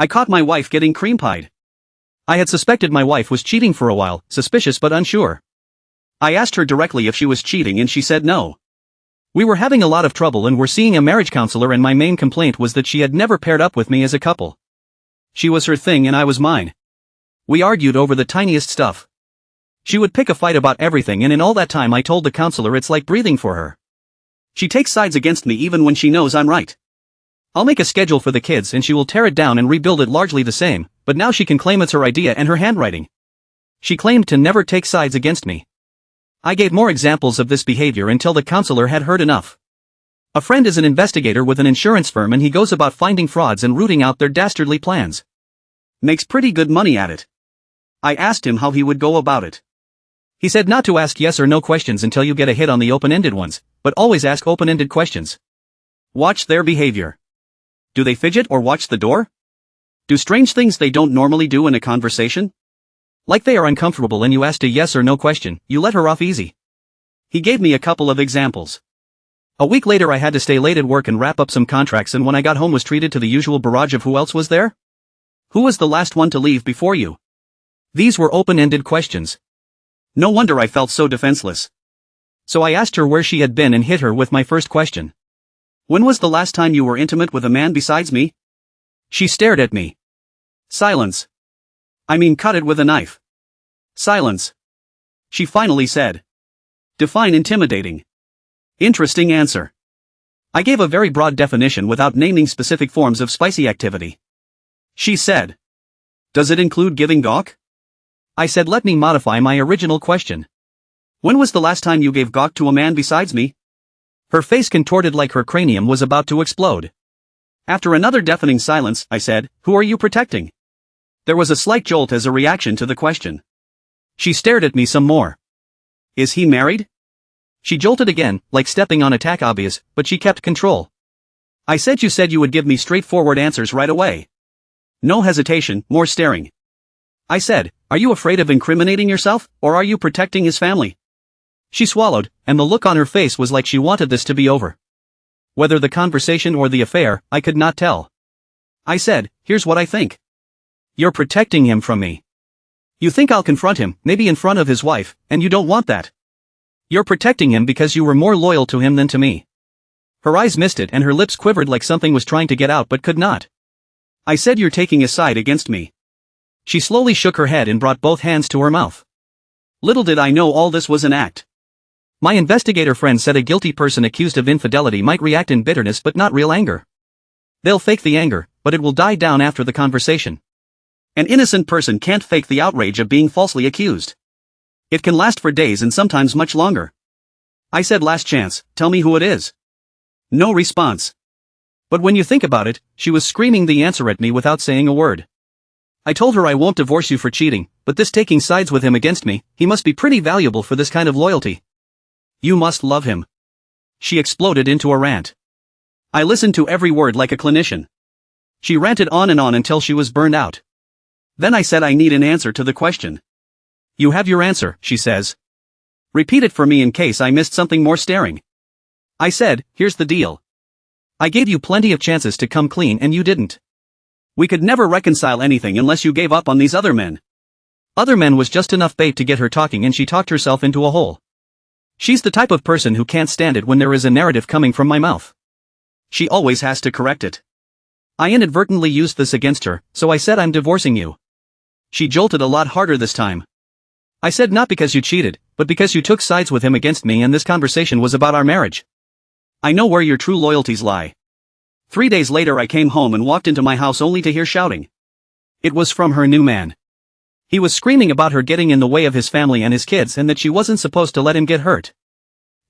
I caught my wife getting cream-pied. I had suspected my wife was cheating for a while, suspicious but unsure. I asked her directly if she was cheating and she said no. We were having a lot of trouble and were seeing a marriage counselor, and my main complaint was that she had never paired up with me as a couple. She was her thing and I was mine. We argued over the tiniest stuff. She would pick a fight about everything, and in all that time I told the counselor it's like breathing for her. She takes sides against me even when she knows I'm right. I'll make a schedule for the kids and she will tear it down and rebuild it largely the same, but now she can claim it's her idea and her handwriting. She claimed to never take sides against me. I gave more examples of this behavior until the counselor had heard enough. A friend is an investigator with an insurance firm and he goes about finding frauds and rooting out their dastardly plans. Makes pretty good money at it. I asked him how he would go about it. He said not to ask yes or no questions until you get a hit on the open-ended ones, but always ask open-ended questions. Watch their behavior. Do they fidget or watch the door? Do strange things they don't normally do in a conversation? Like they are uncomfortable and you asked a yes or no question, you let her off easy. He gave me a couple of examples. A week later I had to stay late at work and wrap up some contracts, and when I got home was treated to the usual barrage of who else was there? Who was the last one to leave before you? These were open-ended questions. No wonder I felt so defenseless. So I asked her where she had been and hit her with my first question. When was the last time you were intimate with a man besides me? She stared at me. Silence. I mean, cut it with a knife. Silence. She finally said. Define intimidating. Interesting answer. I gave a very broad definition without naming specific forms of spicy activity. She said. Does it include giving gawk? I said let me modify my original question. When was the last time you gave gawk to a man besides me? Her face contorted like her cranium was about to explode. After another deafening silence, I said, who are you protecting? There was a slight jolt as a reaction to the question. She stared at me some more. Is he married? She jolted again, like stepping on a tack obvious, but she kept control. I said you would give me straightforward answers right away. No hesitation, more staring. I said, are you afraid of incriminating yourself, or are you protecting his family? She swallowed, and the look on her face was like she wanted this to be over. Whether the conversation or the affair, I could not tell. I said, here's what I think. You're protecting him from me. You think I'll confront him, maybe in front of his wife, and you don't want that. You're protecting him because you were more loyal to him than to me. Her eyes misted and her lips quivered like something was trying to get out but could not. I said you're taking a side against me. She slowly shook her head and brought both hands to her mouth. Little did I know all this was an act. My investigator friend said a guilty person accused of infidelity might react in bitterness but not real anger. They'll fake the anger, but it will die down after the conversation. An innocent person can't fake the outrage of being falsely accused. It can last for days and sometimes much longer. I said last chance, tell me who it is. No response. But when you think about it, she was screaming the answer at me without saying a word. I told her I won't divorce you for cheating, but this taking sides with him against me, he must be pretty valuable for this kind of loyalty. You must love him. She exploded into a rant. I listened to every word like a clinician. She ranted on and on until she was burned out. Then I said I need an answer to the question. You have your answer, she says. Repeat it for me in case I missed something more staring. I said, here's the deal. I gave you plenty of chances to come clean and you didn't. We could never reconcile anything unless you gave up on these other men. Other men was just enough bait to get her talking, and she talked herself into a hole. She's the type of person who can't stand it when there is a narrative coming from my mouth. She always has to correct it. I inadvertently used this against her, so I said I'm divorcing you. She jolted a lot harder this time. I said not because you cheated, but because you took sides with him against me and this conversation was about our marriage. I know where your true loyalties lie. 3 days later I came home and walked into my house only to hear shouting. It was from her new man. He was screaming about her getting in the way of his family and his kids and that she wasn't supposed to let him get hurt.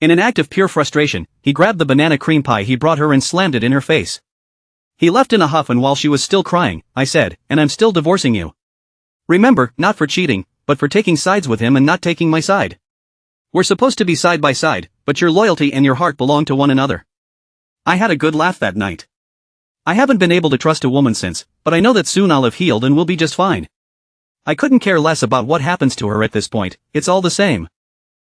In an act of pure frustration, he grabbed the banana cream pie he brought her and slammed it in her face. He left in a huff, and while she was still crying, I said, and I'm still divorcing you. Remember, not for cheating, but for taking sides with him and not taking my side. We're supposed to be side by side, but your loyalty and your heart belong to one another. I had a good laugh that night. I haven't been able to trust a woman since, but I know that soon I'll have healed and we'll be just fine. I couldn't care less about what happens to her at this point, it's all the same.